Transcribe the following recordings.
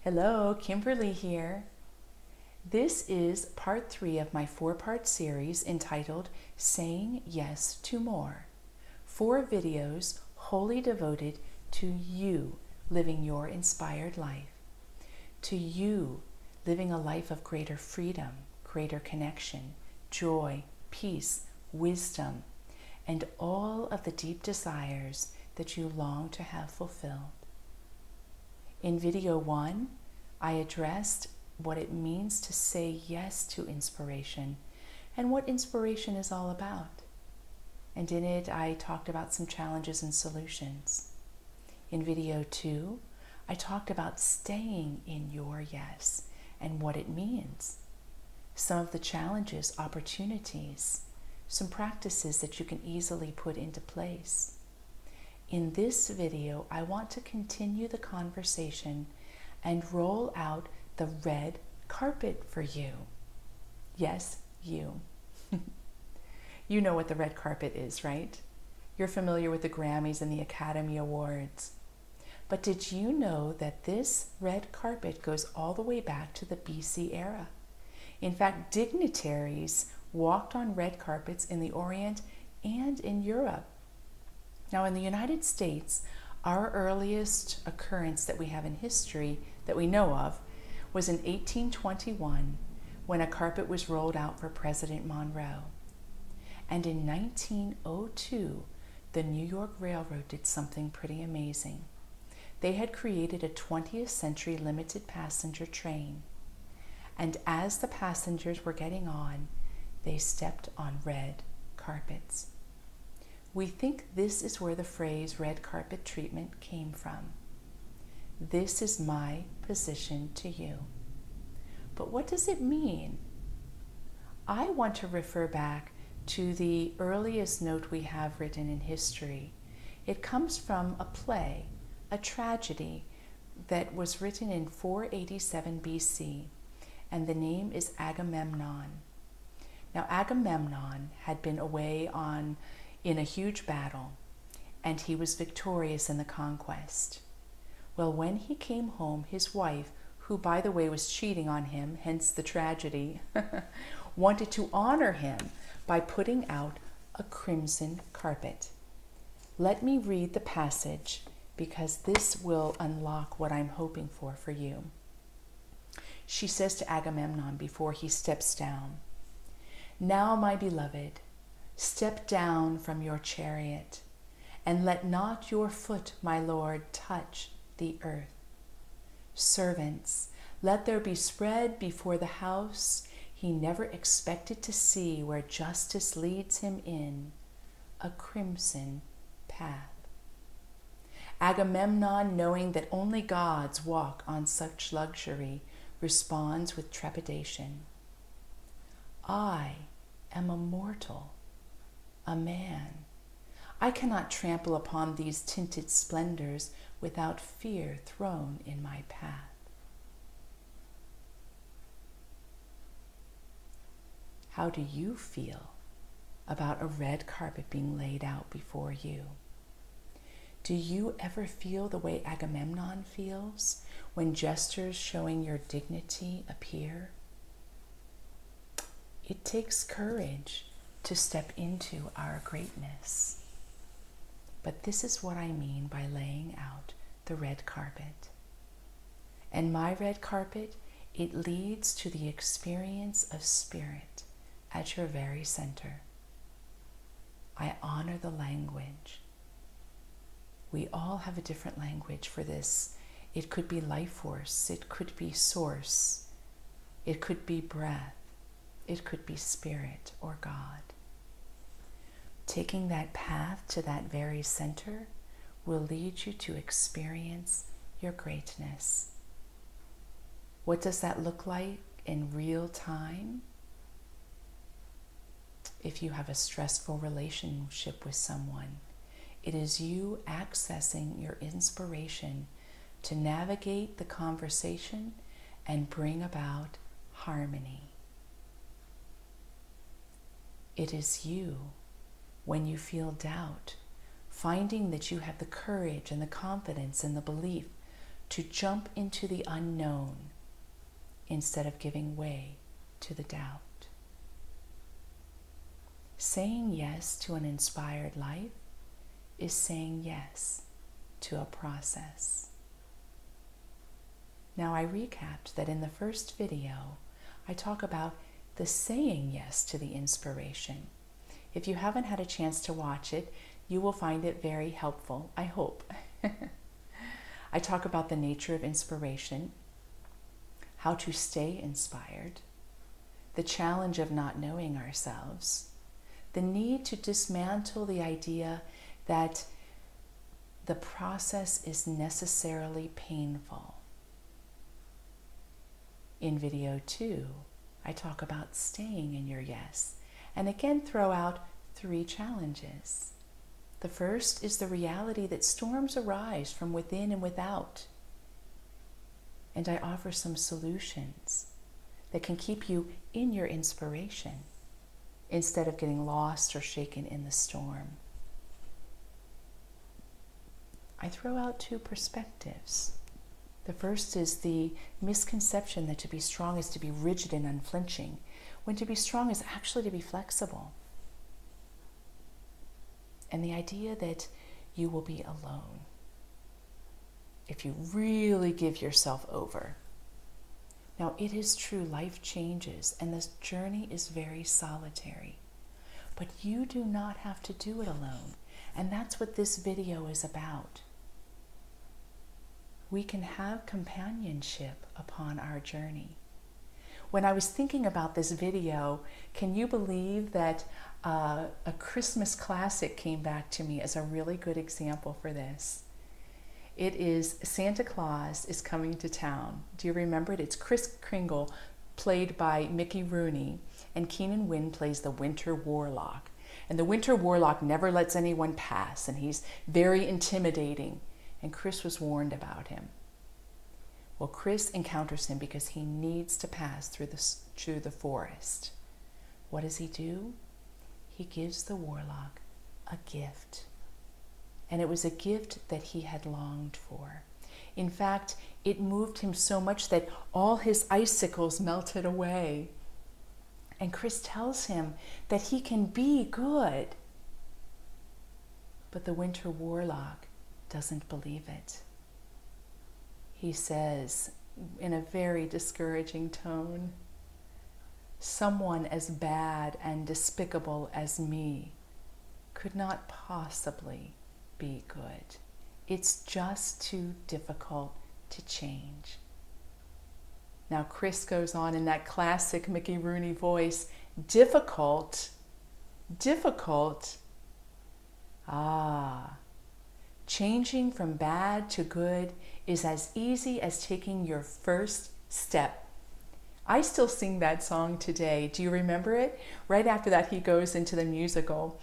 Hello, Kimberly here. This is part 3 of my 4-part series entitled Saying Yes to More. 4 videos wholly devoted to you living your inspired life, to you living a life of greater freedom, greater connection, joy, peace, wisdom, and all of the deep desires that you long to have fulfilled. In video 1, I addressed what it means to say yes to inspiration and what inspiration is all about. And in it, I talked about some challenges and solutions. In video 2, I talked about staying in your yes and what it means, some of the challenges, opportunities, some practices that you can easily put into place. In this video, I want to continue the conversation and roll out the red carpet for you. Yes, you. You know what the red carpet is, right? You're familiar with the Grammys and the Academy Awards. But did you know that this red carpet goes all the way back to the BC era? In fact, dignitaries walked on red carpets in the Orient and in Europe. Now, in the United States, our earliest occurrence that we have in history that we know of was in 1821 when a carpet was rolled out for President Monroe. And in 1902, the New York Railroad did something pretty amazing. They had created a 20th century limited passenger train. And as the passengers were getting on, they stepped on red carpets. We think this is where the phrase red carpet treatment came from. This is my position to you. But what does it mean? I want to refer back to the earliest note we have written in history. It comes from a play, a tragedy that was written in 487 BC, and the name is Agamemnon. Now, Agamemnon had been away in a huge battle, and he was victorious in the conquest. Well, when he came home, his wife, who by the way was cheating on him, hence the tragedy, wanted to honor him by putting out a crimson carpet. Let me read the passage because this will unlock what I'm hoping for you. She says to Agamemnon before he steps down, "Now, my beloved, step down from your chariot, and let not your foot, my lord, touch the earth. Servants, let there be spread before the house he never expected to see, where justice leads him in, a crimson path." Agamemnon, knowing that only gods walk on such luxury, responds with trepidation. "I am a mortal, a man. I cannot trample upon these tinted splendors without fear thrown in my path." How do you feel about a red carpet being laid out before you? Do you ever feel the way Agamemnon feels when gestures showing your dignity appear? It takes courage to step into our greatness. But this is what I mean by laying out the red carpet. And my red carpet, it leads to the experience of spirit at your very center. I honor the language. We all have a different language for this. It could be life force, it could be source, it could be breath, it could be spirit or God. Taking that path to that very center will lead you to experience your greatness. What does that look like in real time? If you have a stressful relationship with someone, it is you accessing your inspiration to navigate the conversation and bring about harmony. It is you, when you feel doubt, finding that you have the courage and the confidence and the belief to jump into the unknown instead of giving way to the doubt. Saying yes to an inspired life is saying yes to a process. Now, I recapped that in the first video, I talk about the saying yes to the inspiration. If you haven't had a chance to watch it, you will find it very helpful, I hope. I talk about the nature of inspiration, how to stay inspired, the challenge of not knowing ourselves, the need to dismantle the idea that the process is necessarily painful. In video 2, I talk about staying in your yes, and again throw out 3 challenges. The first is the reality that storms arise from within and without. And I offer some solutions that can keep you in your inspiration instead of getting lost or shaken in the storm. I throw out 2 perspectives. The first is the misconception that to be strong is to be rigid and unflinching, when to be strong is actually to be flexible. And the idea that you will be alone if you really give yourself over. Now, it is true, life changes, and this journey is very solitary. But you do not have to do it alone, and that's what this video is about. We can have companionship upon our journey. When I was thinking about this video, can you believe that a Christmas classic came back to me as a really good example for this? It is Santa Claus is Coming to Town. Do you remember it? It's Kris Kringle, played by Mickey Rooney, and Keenan Wynn plays the Winter Warlock. And the Winter Warlock never lets anyone pass, and he's very intimidating. And Kris was warned about him. Well, Kris encounters him because he needs to pass through the forest. What does he do? He gives the warlock a gift. And it was a gift that he had longed for. In fact, it moved him so much that all his icicles melted away. And Kris tells him that he can be good. But the Winter Warlock doesn't believe it. He says, in a very discouraging tone, "Someone as bad and despicable as me could not possibly be good. It's just too difficult to change." Now, Kris goes on in that classic Mickey Rooney voice, "Difficult? Difficult? Ah. Changing from bad to good is as easy as taking your first step." I still sing that song today. Do you remember it? Right after that, he goes into the musical.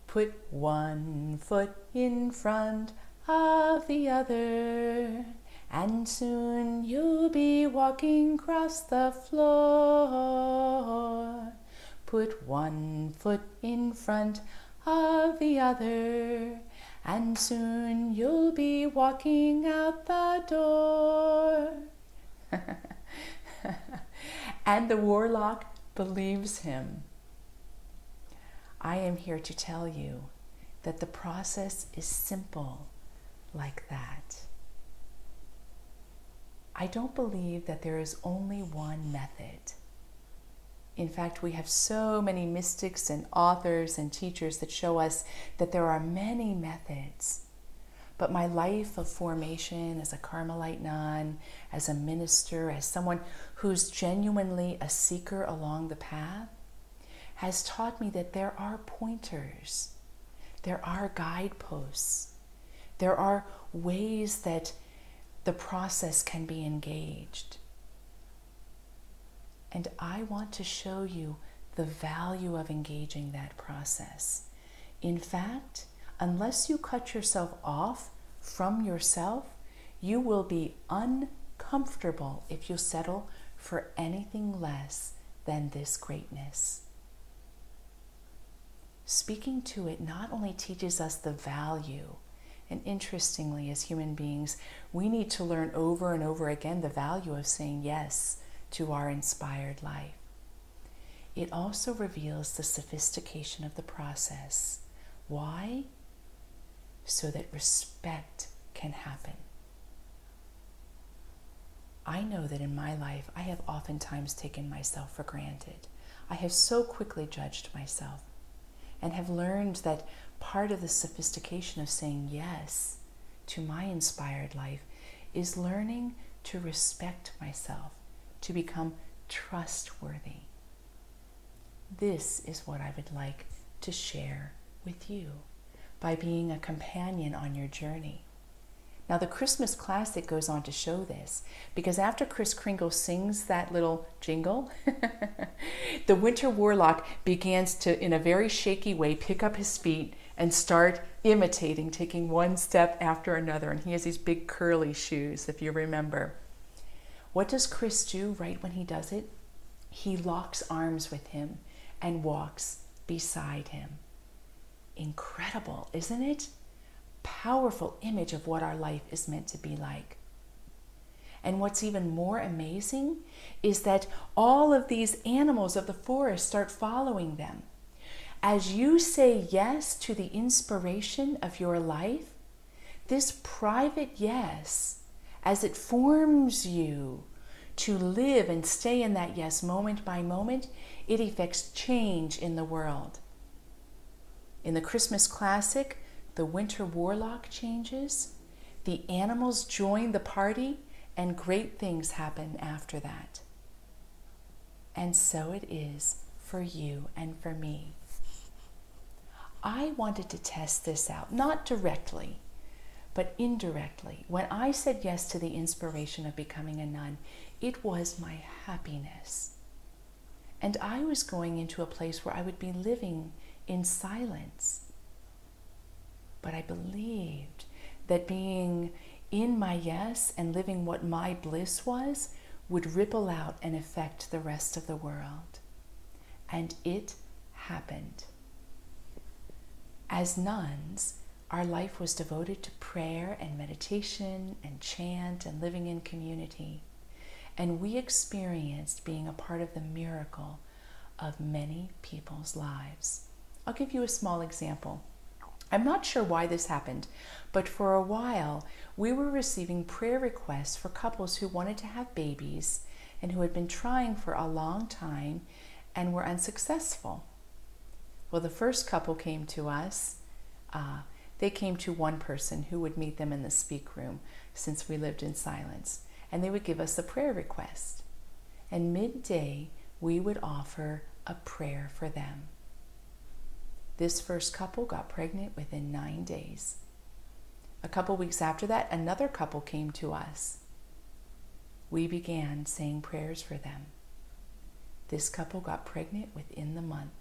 "Put one foot in front of the other, and soon you'll be walking across the floor. Put one foot in front of the other, and soon you'll be walking out the door." And the warlock believes him. I am here to tell you that the process is simple like that. I don't believe that there is only one method. In fact, we have so many mystics and authors and teachers that show us that there are many methods. But my life of formation as a Carmelite nun, as a minister, as someone who's genuinely a seeker along the path, has taught me that there are pointers, there are guideposts, there are ways that the process can be engaged. And I want to show you the value of engaging that process. In fact, unless you cut yourself off from yourself, you will be uncomfortable if you settle for anything less than this greatness. Speaking to it not only teaches us the value And interestingly, as human beings, we need to learn over and over again the value of saying yes to our inspired life. It also reveals the sophistication of the process. Why? So that respect can happen. I know that in my life, I have oftentimes taken myself for granted. I have so quickly judged myself and have learned that part of the sophistication of saying yes to my inspired life is learning to respect myself, to become trustworthy. This is what I would like to share with you by being a companion on your journey. Now, the Christmas classic goes on to show this, because after Kris Kringle sings that little jingle, the winter warlock begins to, in a very shaky way, pick up his feet and start imitating, taking one step after another. And he has these big curly shoes, if you remember. What does Kris do right when he does it? He locks arms with him and walks beside him. Incredible, isn't it? Powerful image of what our life is meant to be like. And what's even more amazing is that all of these animals of the forest start following them. As you say yes to the inspiration of your life, this private yes, as it forms you to live and stay in that yes moment by moment, it effects change in the world. In the Christmas classic, the winter warlock changes, the animals join the party, and great things happen after that. And so it is for you and for me. I wanted to test this out, not directly, but indirectly. When I said yes to the inspiration of becoming a nun, it was my happiness. And I was going into a place where I would be living in silence. But I believed that being in my yes and living what my bliss was would ripple out and affect the rest of the world. And it happened. As nuns, our life was devoted to prayer and meditation and chant and living in community. And we experienced being a part of the miracle of many people's lives. I'll give you a small example. I'm not sure why this happened, but for a while we were receiving prayer requests for couples who wanted to have babies and who had been trying for a long time and were unsuccessful. Well, the first couple came to us. They came to one person who would meet them in the speak room, since we lived in silence, and they would give us a prayer request. And midday, we would offer a prayer for them. This first couple got pregnant within 9 days. A couple weeks after that, another couple came to us. We began saying prayers for them. This couple got pregnant within the month.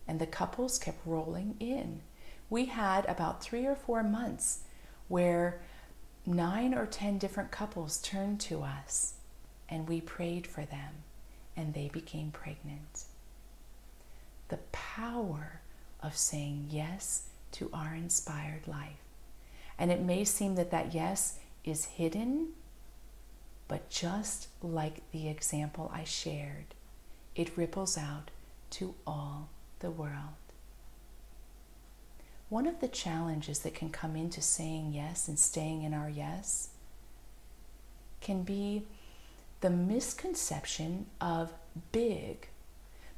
And the couples kept rolling in. We had about 3 or 4 months where 9 or 10 different couples turned to us, and we prayed for them, and they became pregnant. The power of saying yes to our inspired life. And it may seem that that yes is hidden, but just like the example I shared, it ripples out to all the world. One of the challenges that can come into saying yes and staying in our yes can be the misconception of big.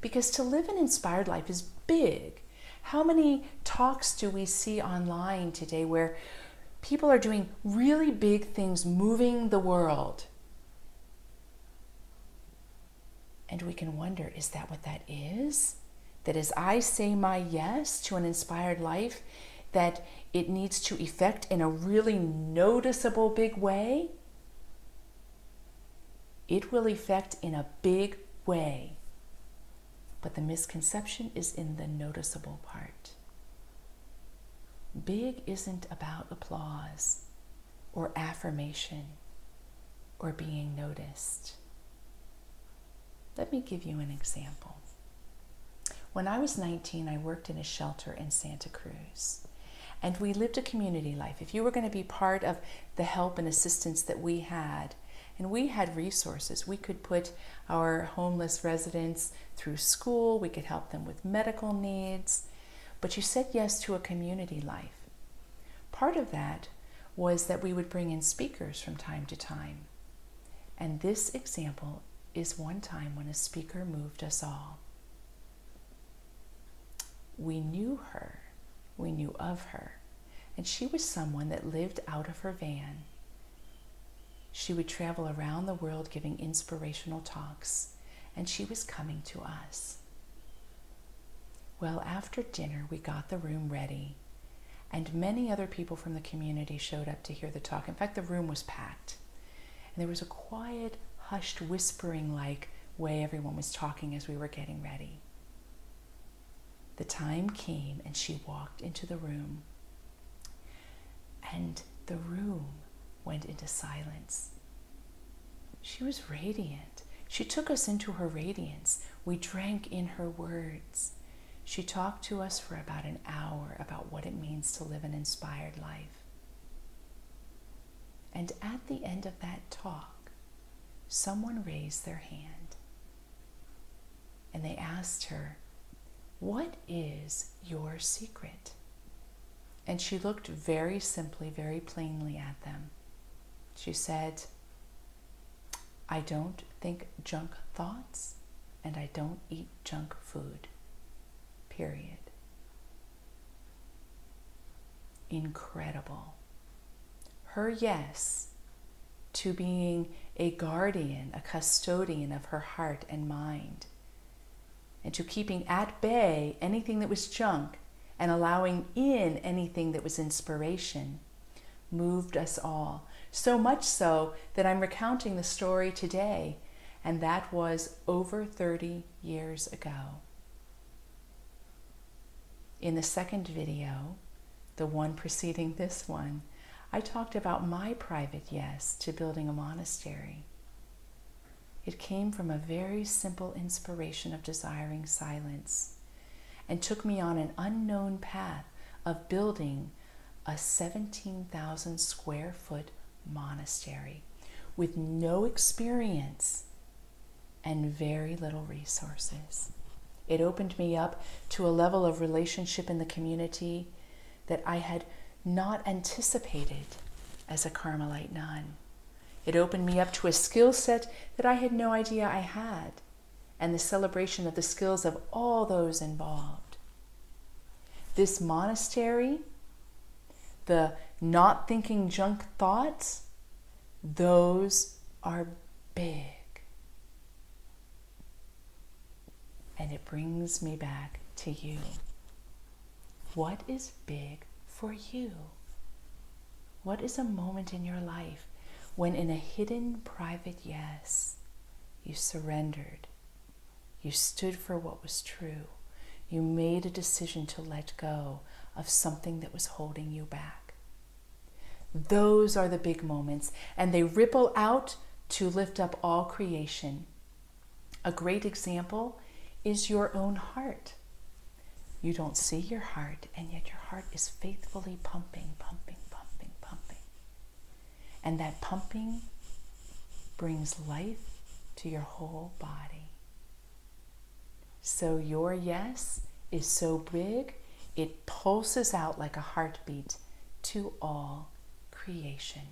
Because to live an inspired life is big. How many talks do we see online today where people are doing really big things, moving the world? And we can wonder, is that what that is? That as I say my yes to an inspired life, that it needs to effect in a really noticeable big way? It will effect in a big way. But the misconception is in the noticeable part. Big isn't about applause or affirmation or being noticed. Let me give you an example. When I was 19, I worked in a shelter in Santa Cruz. And we lived a community life. If you were going to be part of the help and assistance that we had, and we had resources, we could put our homeless residents through school, we could help them with medical needs, but you said yes to a community life. Part of that was that we would bring in speakers from time to time. And this example is one time when a speaker moved us all. We knew her, we knew of her, and she was someone that lived out of her van. She would travel around the world giving inspirational talks, and she was coming to us. Well, after dinner, we got the room ready, and many other people from the community showed up to hear the talk. In fact, the room was packed, and there was a quiet, hushed, whispering-like way everyone was talking as we were getting ready. The time came, and she walked into the room, and the room went into silence. She was radiant. She took us into her radiance. We drank in her words. She talked to us for about an hour about what it means to live an inspired life. And at the end of that talk, someone raised their hand, and they asked her, "What is your secret?" And she looked very simply, very plainly at them. She said, "I don't think junk thoughts, and I don't eat junk food. Period." Incredible. Her yes to being a guardian, a custodian of her heart and mind, and to keeping at bay anything that was junk and allowing in anything that was inspiration, moved us all. So much so that I'm recounting the story today, and that was over 30 years ago. In the second video, the one preceding this one, I talked about my private yes to building a monastery. It came from a very simple inspiration of desiring silence, and took me on an unknown path of building a 17,000 square foot monastery with no experience and very little resources. It opened me up to a level of relationship in the community that I had not anticipated as a Carmelite nun. It opened me up to a skill set that I had no idea I had, and the celebration of the skills of all those involved. This monastery, the not thinking junk thoughts, those are big. And it brings me back to you. What is big for you? What is a moment in your life when in a hidden private yes, you surrendered, you stood for what was true, you made a decision to let go of something that was holding you back? Those are the big moments, and they ripple out to lift up all creation. A great example is your own heart. You don't see your heart, and yet your heart is faithfully pumping, pumping, pumping, pumping. And that pumping brings life to your whole body. So your yes is so big, it pulses out like a heartbeat to all creation.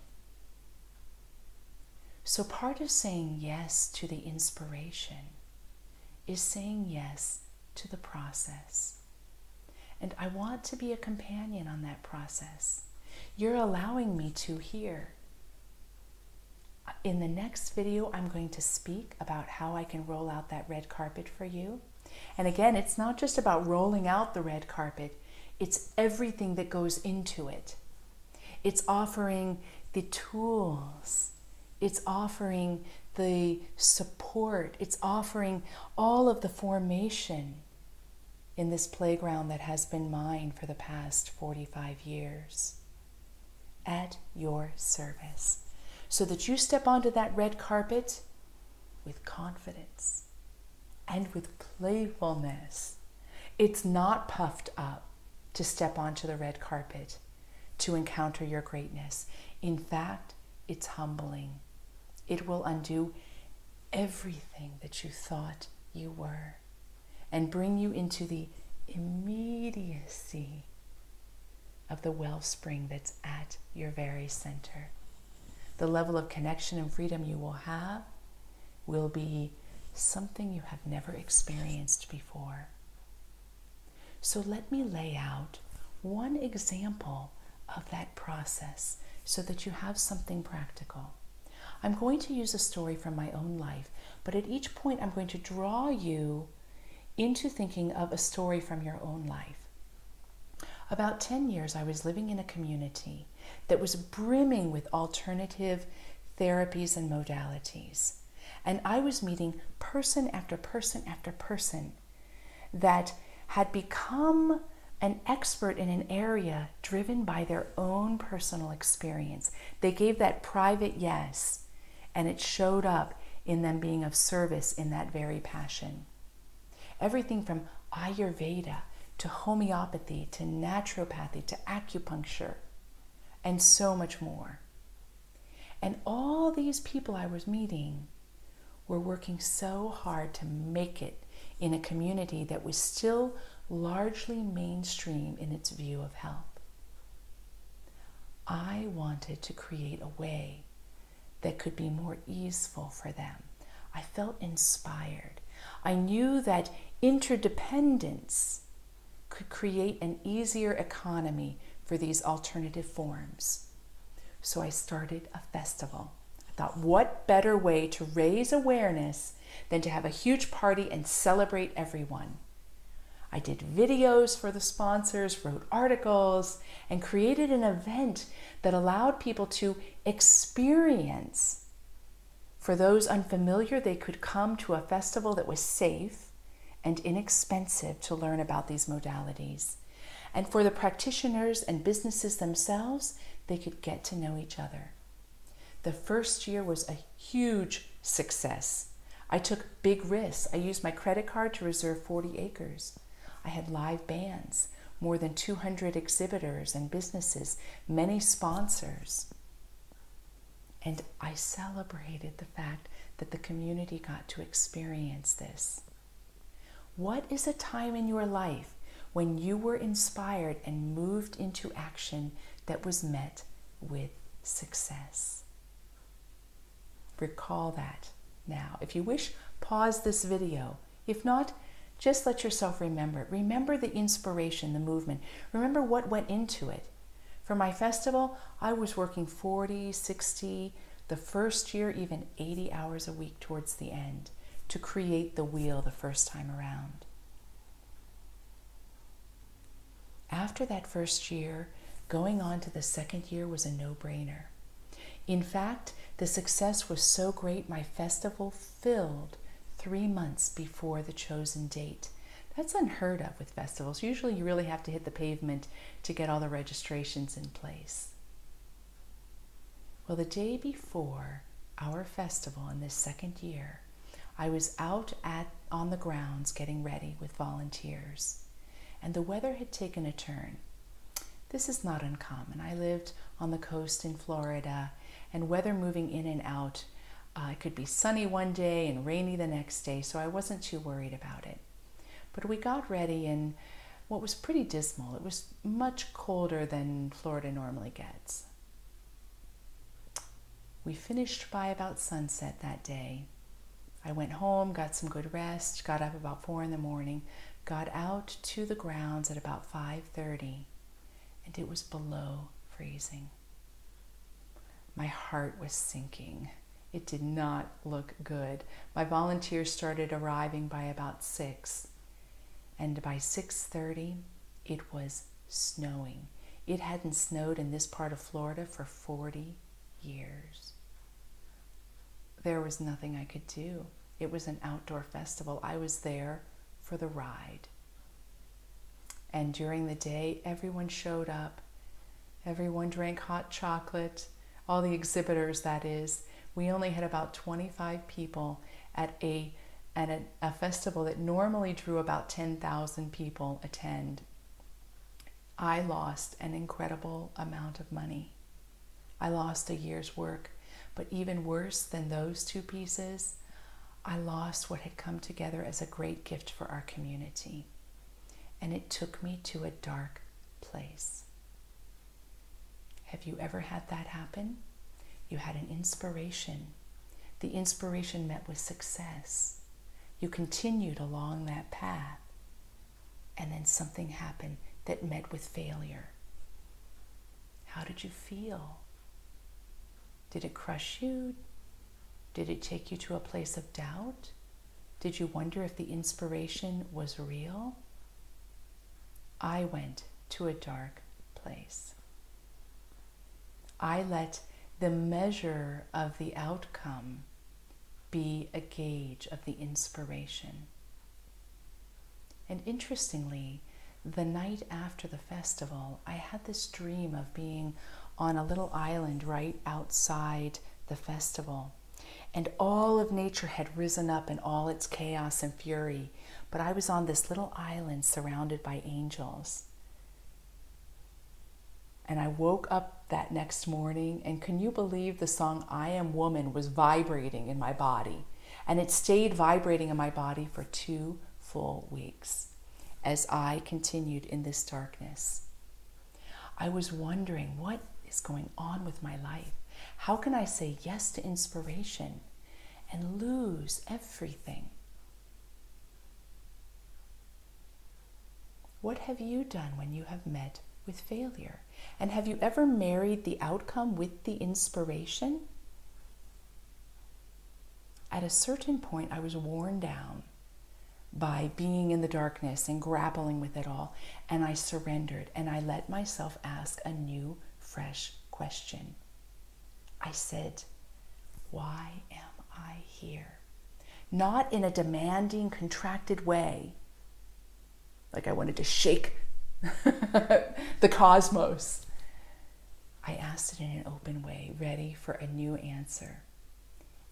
So part of saying yes to the inspiration is saying yes to the process. And I want to be a companion on that process. You're allowing me to here. In the next video, I'm going to speak about how I can roll out that red carpet for you. And again, it's not just about rolling out the red carpet, it's everything that goes into it. It's offering the tools, it's offering the support, it's offering all of the formation in this playground that has been mine for the past 45 years, at your service, so that you step onto that red carpet with confidence and with playfulness. It's not puffed up to step onto the red carpet, to encounter your greatness. In fact, it's humbling. It will undo everything that you thought you were and bring you into the immediacy of the wellspring that's at your very center. The level of connection and freedom you will have will be something you have never experienced before. So let me lay out one example of that process so that you have something practical. I'm going to use a story from my own life, but at each point I'm going to draw you into thinking of a story from your own life. About 10 years, I was living in a community that was brimming with alternative therapies and modalities. And I was meeting person after person after person that had become an expert in an area driven by their own personal experience. They gave that private yes, and it showed up in them being of service in that very passion. Everything from Ayurveda to homeopathy to naturopathy to acupuncture and so much more. And all these people I was meeting were working so hard to make it in a community that was still largely mainstream in its view of health. I wanted to create a way that could be more easeful for them. I felt inspired. I knew that interdependence could create an easier economy for these alternative forms. So I started a festival. I thought, what better way to raise awareness than to have a huge party and celebrate everyone? I did videos for the sponsors, wrote articles, and created an event that allowed people to experience. For those unfamiliar, they could come to a festival that was safe and inexpensive to learn about these modalities. And for the practitioners and businesses themselves, they could get to know each other. The first year was a huge success. I took big risks. I used my credit card to reserve 40 acres. I had live bands, more than 200 exhibitors and businesses, many sponsors. And I celebrated the fact that the community got to experience this. What is a time in your life when you were inspired and moved into action that was met with success? Recall that now. If you wish, pause this video. If not, just let yourself remember it. Remember the inspiration, the movement. Remember what went into it. For my festival, I was working 40, 60, the first year even 80 hours a week towards the end to create the wheel the first time around. After that first year, going on to the second year was a no-brainer. In fact, the success was so great, my festival filled 3 months before the chosen date. That's unheard of with festivals. Usually you really have to hit the pavement to get all the registrations in place. Well, the day before our festival in this second year, I was out on the grounds getting ready with volunteers, and the weather had taken a turn. This is not uncommon. I lived on the coast in Florida, and weather moving in and out, it could be sunny one day and rainy the next day, so I wasn't too worried about it. But we got ready in what was pretty dismal. It was much colder than Florida normally gets. We finished by about sunset that day. I went home, got some good rest, got up about 4 in the morning, got out to the grounds at about 5:30, and it was below freezing. My heart was sinking. It did not look good. My volunteers started arriving by about 6, and by 6:30, it was snowing. It hadn't snowed in this part of Florida for 40 years. There was nothing I could do. It was an outdoor festival. I was there for the ride. And during the day, everyone showed up. Everyone drank hot chocolate. All the exhibitors, that is. We only had about 25 people at a festival that normally drew about 10,000 people attend. I lost an incredible amount of money. I lost a year's work, but even worse than those two pieces, I lost what had come together as a great gift for our community. And it took me to a dark place. Have you ever had that happen? You had an inspiration. The inspiration met with success. You continued along that path, and then something happened that met with failure. How did you feel? Did it crush you? Did it take you to a place of doubt? Did you wonder if the inspiration was real? I went to a dark place. I let the measure of the outcome be a gauge of the inspiration. And interestingly, the night after the festival, I had this dream of being on a little island right outside the festival. And all of nature had risen up in all its chaos and fury. But I was on this little island surrounded by angels. And I woke up that next morning, and can you believe the song I Am Woman was vibrating in my body? And it stayed vibrating in my body for 2 full weeks as I continued in this darkness. I was wondering, what is going on with my life? How can I say yes to inspiration and lose everything? What have you done when you have met with failure? And have you ever married the outcome with the inspiration? At a certain point, I was worn down by being in the darkness and grappling with it all, and I surrendered, and I let myself ask a new, fresh question. I said, why am I here? Not in a demanding, contracted way, like I wanted to shake the cosmos. I asked it in an open way, ready for a new answer.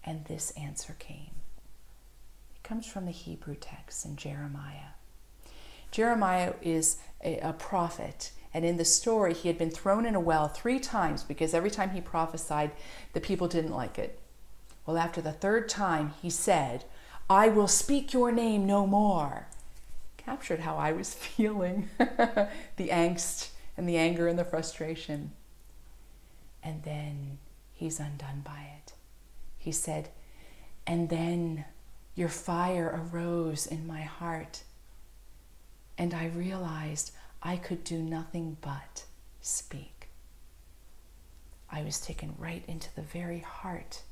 And this answer came. It comes from the Hebrew text in Jeremiah. Jeremiah is a prophet, and in the story, he had been thrown in a well 3 times because every time he prophesied, the people didn't like it. Well, after the 3rd time, he said, I will speak your name no more. Captured how I was feeling, the angst and the anger and the frustration. And then he's undone by it. He said, and then your fire arose in my heart, and I realized I could do nothing but speak. I was taken right into the very heart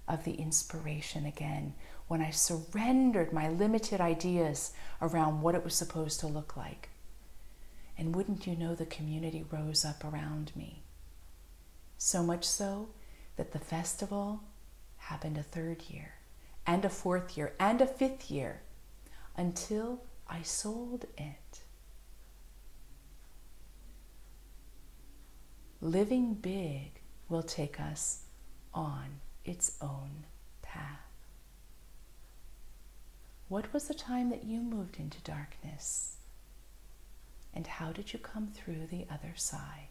of the inspiration again when I surrendered my limited ideas around what it was supposed to look like. And wouldn't you know, the community rose up around me. So much so that the festival happened a 3rd year, and a 4th year, and a 5th year, until I sold it. Living big will take us on its own path. What was the time that you moved into darkness? And how did you come through the other side?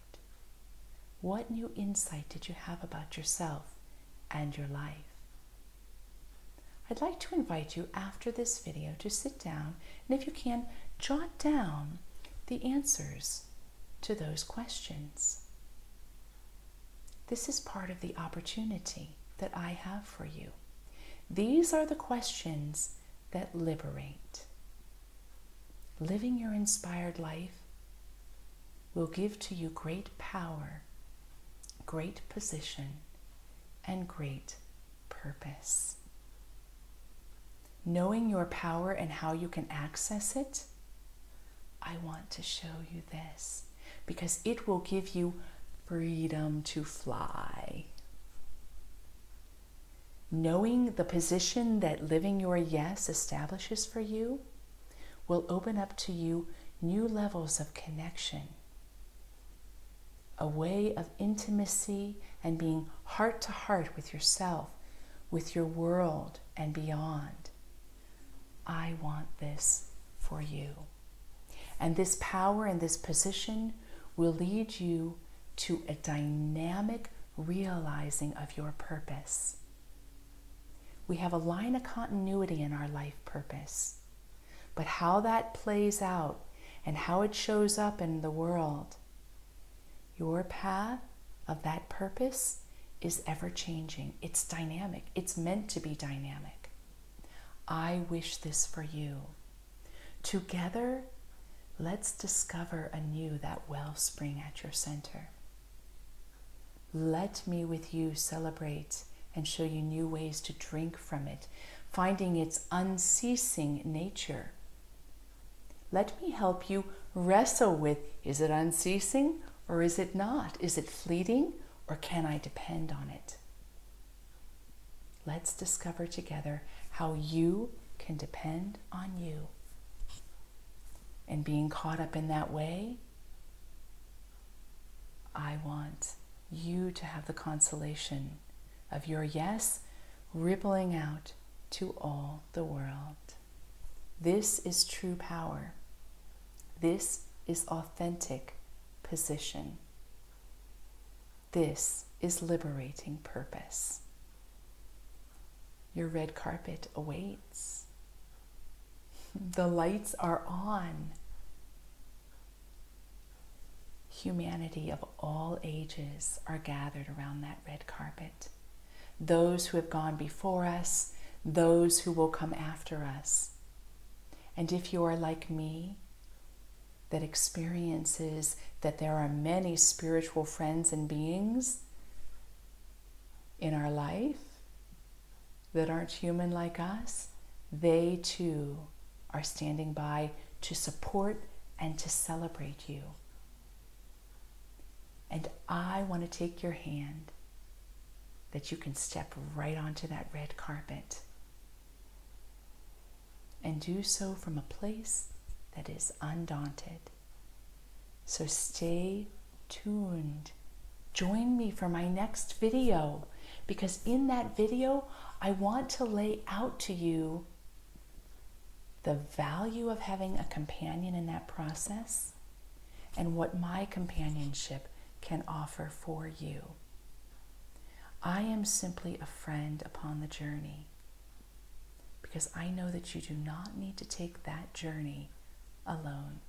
What new insight did you have about yourself and your life? I'd like to invite you after this video to sit down and, if you can, jot down the answers to those questions. This is part of the opportunity that I have for you. These are the questions that liberate. Living your inspired life will give to you great power, great position, and great purpose. Knowing your power and how you can access it, I want to show you this, because it will give you freedom to fly. Knowing the position that living your yes establishes for you will open up to you new levels of connection, a way of intimacy and being heart to heart with yourself, with your world, and beyond. I want this for you. And this power and this position will lead you to a dynamic realizing of your purpose. We have a line of continuity in our life purpose, but how that plays out and how it shows up in the world, your path of that purpose is ever changing. It's dynamic. It's meant to be dynamic. I wish this for you. Together, let's discover anew that wellspring at your center. Let me with you celebrate and show you new ways to drink from it, finding its unceasing nature. Let me help you wrestle with, is it unceasing or is it not? Is it fleeting or can I depend on it? Let's discover together how you can depend on you. And being caught up in that way, I want you to have the consolation of your yes rippling out to all the world. This is true power. This is authentic position. This is liberating purpose. Your red carpet awaits. The lights are on. Humanity of all ages are gathered around that red carpet. Those who have gone before us, those who will come after us. And if you are like me, that experiences that there are many spiritual friends and beings in our life that aren't human like us, they too are standing by to support and to celebrate you. And I want to take your hand that you can step right onto that red carpet and do so from a place that is undaunted. So stay tuned. Join me for my next video, because in that video, I want to lay out to you the value of having a companion in that process and what my companionship can offer for you. I am simply a friend upon the journey, because I know that you do not need to take that journey alone.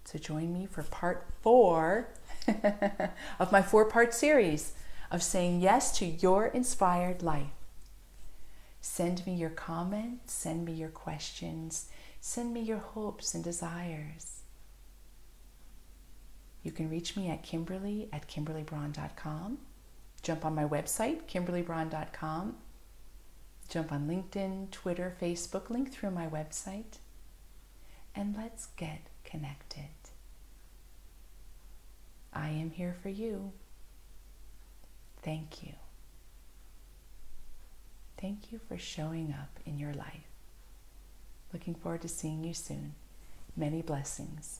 So join me for part 4 of my 4-part series of saying yes to your inspired life. Send me your comments, send me your questions, send me your hopes and desires. You can reach me at kimberly@kimberlybraun.com. Jump on my website, kimberlybraun.com. Jump on LinkedIn, Twitter, Facebook, link through my website. And let's get connected. I am here for you. Thank you. Thank you for showing up in your life. Looking forward to seeing you soon. Many blessings.